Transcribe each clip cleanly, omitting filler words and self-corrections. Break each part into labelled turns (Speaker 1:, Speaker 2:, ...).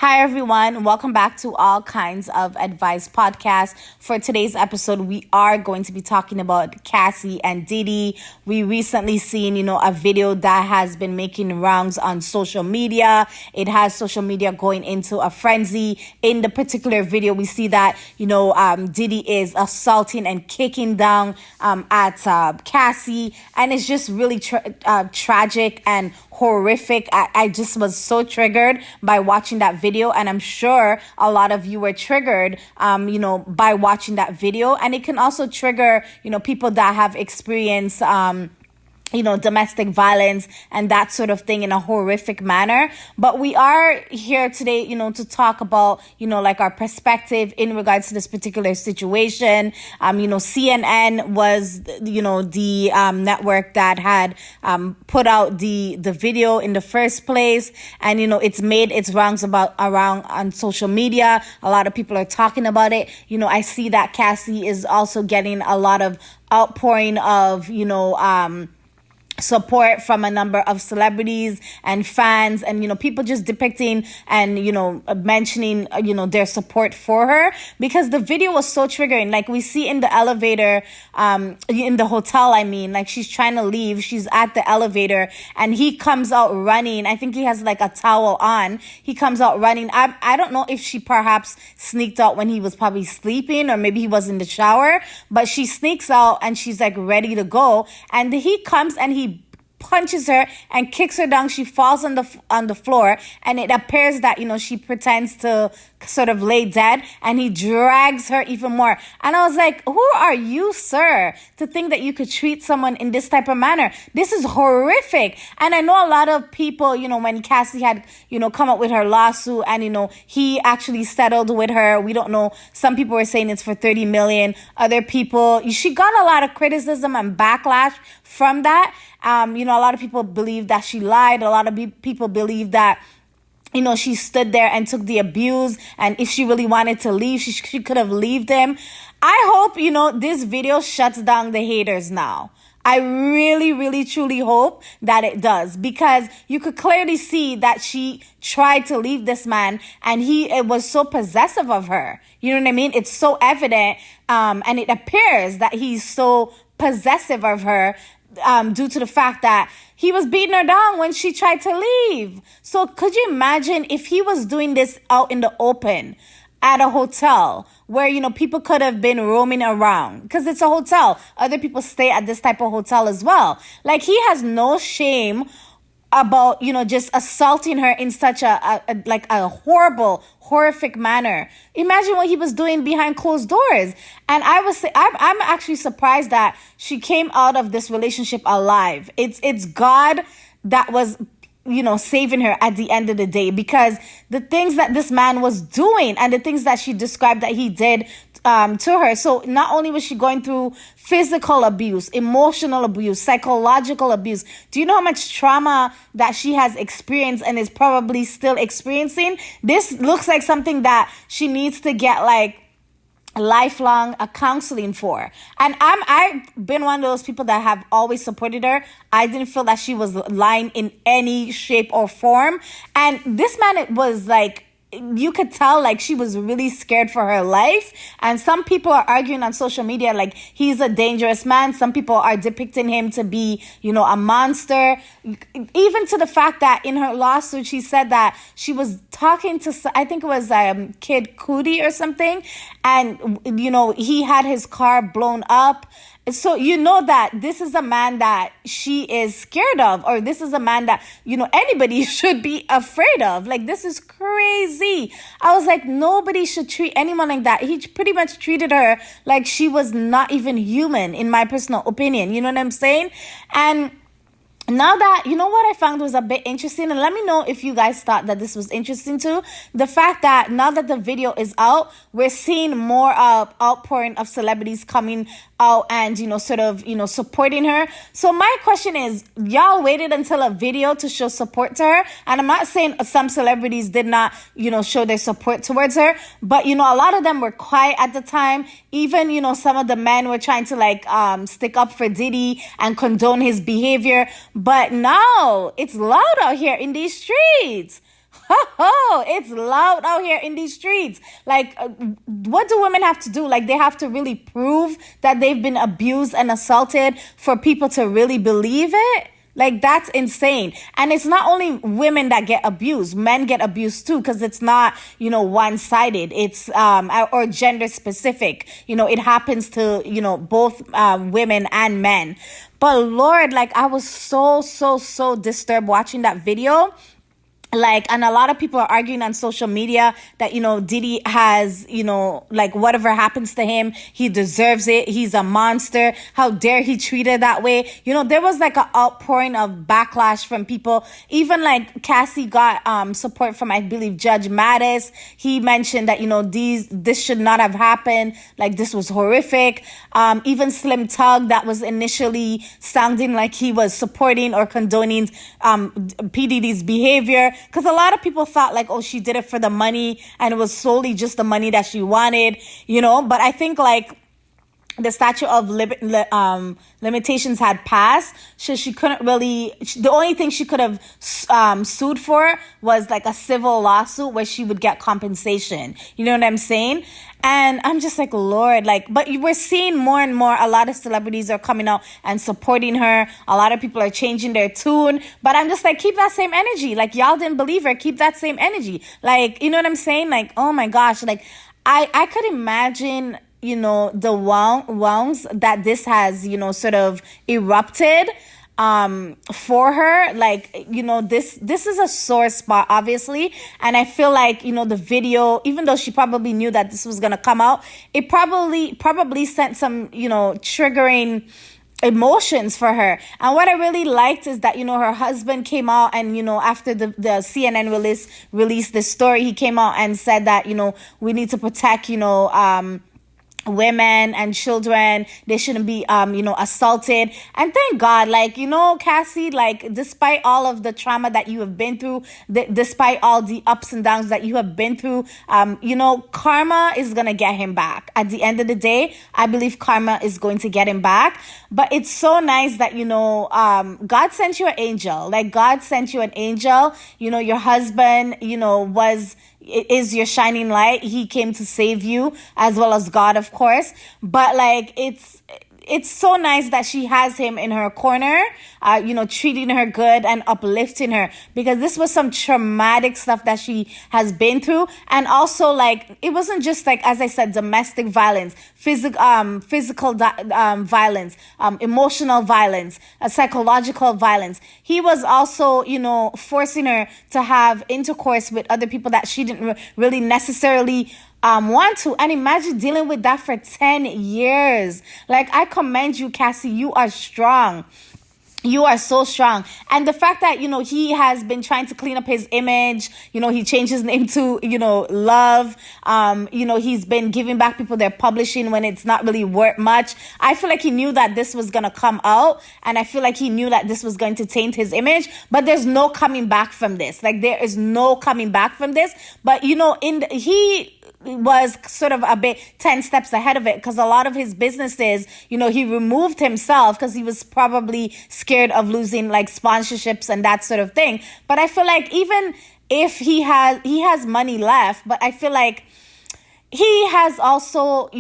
Speaker 1: Hi, everyone. Welcome back to All Kinds of Advice podcast. For today's episode, we are going to be talking about Cassie and Diddy. We recently seen, a video that has been making rounds on social media. It has social media going into a frenzy. In the particular video, we see that, Diddy is assaulting and kicking down at Cassie. And it's just really tragic and horrific. I just was so triggered by watching that video, and I'm sure a lot of you were triggered by watching that video. And it can also trigger people that have experienced domestic violence and that sort of thing in a horrific manner. But we are here today, to talk about, our perspective in regards to this particular situation. CNN was, the network that had put out the video in the first place. And, it's made its rounds around on social media. A lot of people are talking about it. I see that Cassie is also getting a lot of outpouring of, support from a number of celebrities and fans and, people just depicting and, mentioning, their support for her, because the video was so triggering. Like we see in the elevator, in the hotel, she's trying to leave. She's at the elevator and he comes out running. I think he has like a towel on. He comes out running. I don't know if she perhaps sneaked out when he was probably sleeping, or maybe he was in the shower, but she sneaks out and she's like ready to go. And he comes and he punches her and kicks her down. She falls on the floor, and it appears that she pretends to sort of lay dead, and he drags her even more. And I was like, who are you, sir, to think that you could treat someone in this type of manner? This is horrific. And I know a lot of people, when Cassie had come up with her lawsuit, and he actually settled with her. We don't know. Some people were saying it's for $30 million. Other people, she got a lot of criticism and backlash from that. A lot of people believe that she lied. A lot of people believe that she stood there and took the abuse, and if she really wanted to leave, she could have left him. I hope, this video shuts down the haters now. I really, really, truly hope that it does, because you could clearly see that she tried to leave this man, and it was so possessive of her. You know what I mean? It's so evident, and it appears that he's so possessive of her, due to the fact that he was beating her down when she tried to leave. So could you imagine if he was doing this out in the open at a hotel where, people could have been roaming around, because it's a hotel. Other people stay at this type of hotel as well. Like, he has no shame about, just assaulting her in such a horrible, horrific manner. Imagine what he was doing behind closed doors. And I'm actually surprised that she came out of this relationship alive. It's God that was, saving her at the end of the day, because the things that this man was doing and the things that she described that he did to her. So not only was she going through physical abuse, emotional abuse, psychological abuse. Do you know how much trauma that she has experienced and is probably still experiencing? This looks like something that she needs to get lifelong counseling for. And I've been one of those people that have always supported her. I didn't feel that she was lying in any shape or form. And this man was you could tell she was really scared for her life. And some people are arguing on social media he's a dangerous man. Some people are depicting him to be, a monster. Even to the fact that in her lawsuit, she said that she was talking to, I think it was Kid Cudi or something. And, he had his car blown up. So that this is a man that she is scared of, or this is a man that, anybody should be afraid of. This is crazy. I was like, nobody should treat anyone like that. He pretty much treated her like she was not even human, in my personal opinion. You know what I'm saying? And now that, what I found was a bit interesting, and let me know if you guys thought that this was interesting too. The fact that now that the video is out, we're seeing more outpouring of celebrities coming out and, supporting her. So my question is, y'all waited until a video to show support to her? And I'm not saying some celebrities did not, show their support towards her, but, a lot of them were quiet at the time. Even, some of the men were trying to stick up for Diddy and condone his behavior. But now it's loud out here in these streets. Oh, it's loud out here in these streets. Like, what do women have to do? Like, they have to really prove that they've been abused and assaulted for people to really believe it? Like, that's insane. And it's not only women that get abused, men get abused too, because it's not, one-sided. It's, or gender specific. It happens to, both women and men. But Lord, like, I was so, so, so disturbed watching that video. Like, and a lot of people are arguing on social media that, Diddy has, like, whatever happens to him, he deserves it. He's a monster. How dare he treat her that way? There was like an outpouring of backlash from people. Even like Cassie got support from, I believe, Judge Mattis. He mentioned that, this should not have happened. Like, this was horrific. Even Slim Tug, that was initially sounding like he was supporting or condoning P. Diddy's behavior. Because a lot of people thought like, oh, she did it for the money and it was solely just the money that she wanted, But I think like the statute of limitations had passed, so she couldn't really. The only thing she could have sued for was like a civil lawsuit where she would get compensation. You know what I'm saying? And I'm just like, Lord, like, but we're seeing more and more. A lot of celebrities are coming out and supporting her. A lot of people are changing their tune. But I'm just like, keep that same energy. Like, y'all didn't believe her. Keep that same energy. Like, you know what I'm saying? Like, oh my gosh. Like, I could imagine, the wounds that this has, sort of erupted for her. Like, this is a sore spot, obviously. And I feel like, the video, even though she probably knew that this was going to come out, it probably sent some, triggering emotions for her. And what I really liked is that, her husband came out and, after the CNN released this story, he came out and said that, we need to protect, women and children. They shouldn't be assaulted. And thank God, like, Cassie, like, despite all of the trauma that you have been through, despite all the ups and downs that you have been through, karma is gonna get him back. At the end of the day, I believe karma is going to get him back. But it's so nice that, God sent you an angel. Like, God sent you an angel. Your husband, is your shining light. He came to save you, as well as God, of course. But like, it's so nice that she has him in her corner, treating her good and uplifting her, because this was some traumatic stuff that she has been through. And also, like, it wasn't just like, as I said, domestic violence, physical violence, emotional violence, psychological violence. He was also, forcing her to have intercourse with other people that she didn't really necessarily want to. And imagine dealing with that for 10 years. Like, I commend you, Cassie. You are strong. You are so strong. And the fact that, he has been trying to clean up his image, he changed his name to, Love. He's been giving back people their publishing when it's not really worth much. I feel like he knew that this was going to come out. And I feel like he knew that this was going to taint his image. But there's no coming back from this. Like, there is no coming back from this. But, he was sort of a bit 10 steps ahead of it, because a lot of his businesses, he removed himself because he was probably scared of losing like sponsorships and that sort of thing. But I feel like even if he has money left, but I feel like he has also,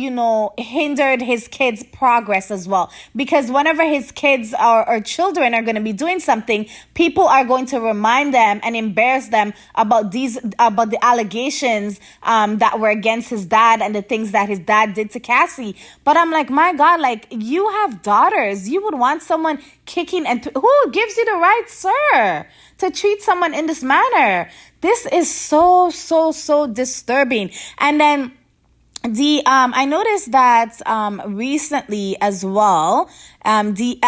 Speaker 1: hindered his kids' progress as well. Because whenever his kids or children are going to be doing something, people are going to remind them and embarrass them about the allegations that were against his dad and the things that his dad did to Cassie. But I'm like, my God, like, you have daughters. You would want someone kicking and who gives you the right, sir, to treat someone in this manner? This is so, so, so disturbing. And then I noticed that recently as well, the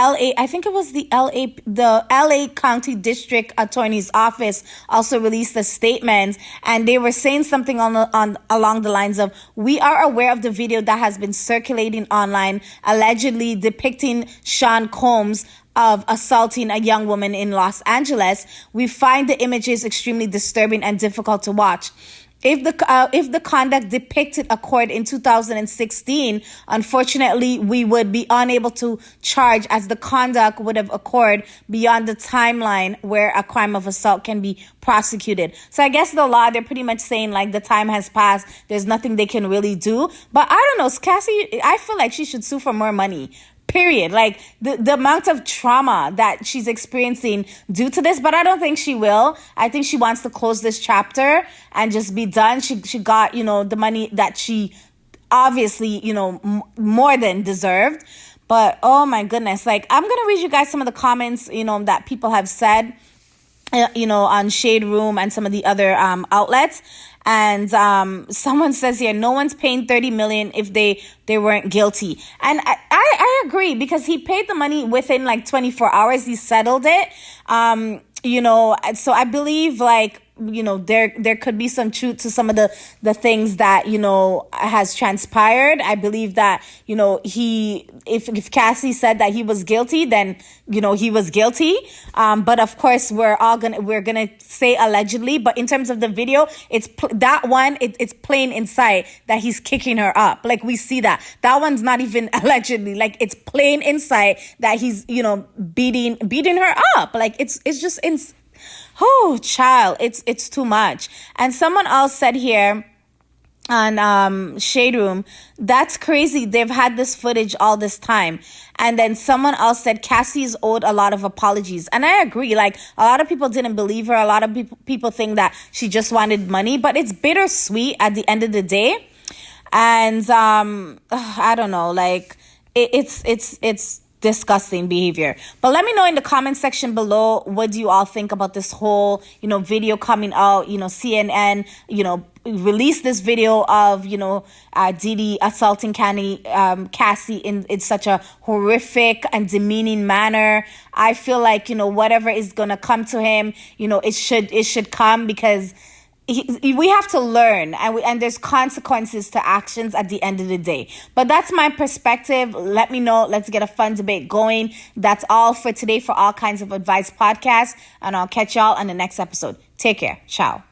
Speaker 1: LA County District Attorney's Office also released a statement, and they were saying something along the lines of, "We are aware of the video that has been circulating online, allegedly depicting Sean Combs of assaulting a young woman in Los Angeles, we find the images extremely disturbing and difficult to watch. If the conduct depicted occurred in 2016, unfortunately, we would be unable to charge, as the conduct would have occurred beyond the timeline where a crime of assault can be prosecuted. So I guess the law, they're pretty much saying like the time has passed. There's nothing they can really do. But I don't know, Cassie, I feel like she should sue for more money. Period. Like the amount of trauma that she's experiencing due to this, but I don't think she will. I think she wants to close this chapter and just be done. She got, the money that she obviously, more than deserved. But oh my goodness, like I'm going to read you guys some of the comments, that people have said, on Shade Room and some of the other outlets. And someone says here, no one's paying $30 million if they weren't guilty. And I agree, because he paid the money within like 24 hours. He settled it. So I believe like, there could be some truth to some of the things that, has transpired. I believe that, if Cassie said that he was guilty, then, he was guilty. But of course, we're going to say allegedly, but in terms of the video, it's plain in sight that he's kicking her up. Like we see that one's not even allegedly, like it's plain in sight that he's, beating her up. Like it's just oh, child, it's too much. And someone else said here on Shade Room, that's crazy. They've had this footage all this time. And then someone else said Cassie's owed a lot of apologies. And I agree. Like a lot of people didn't believe her. A lot of people think that she just wanted money, but it's bittersweet at the end of the day. And I don't know, like it's disgusting behavior. But let me know in the comment section below, what do you all think about this whole, video coming out? CNN, released this video of, Diddy assaulting Cassie in such a horrific and demeaning manner. I feel like, whatever is going to come to him, it should come, because we have to learn, and there's consequences to actions at the end of the day. But that's my perspective. Let me know. Let's get a fun debate going. That's all for today for All Kinds of Advice podcast, and I'll catch y'all on the next episode. Take care. Ciao.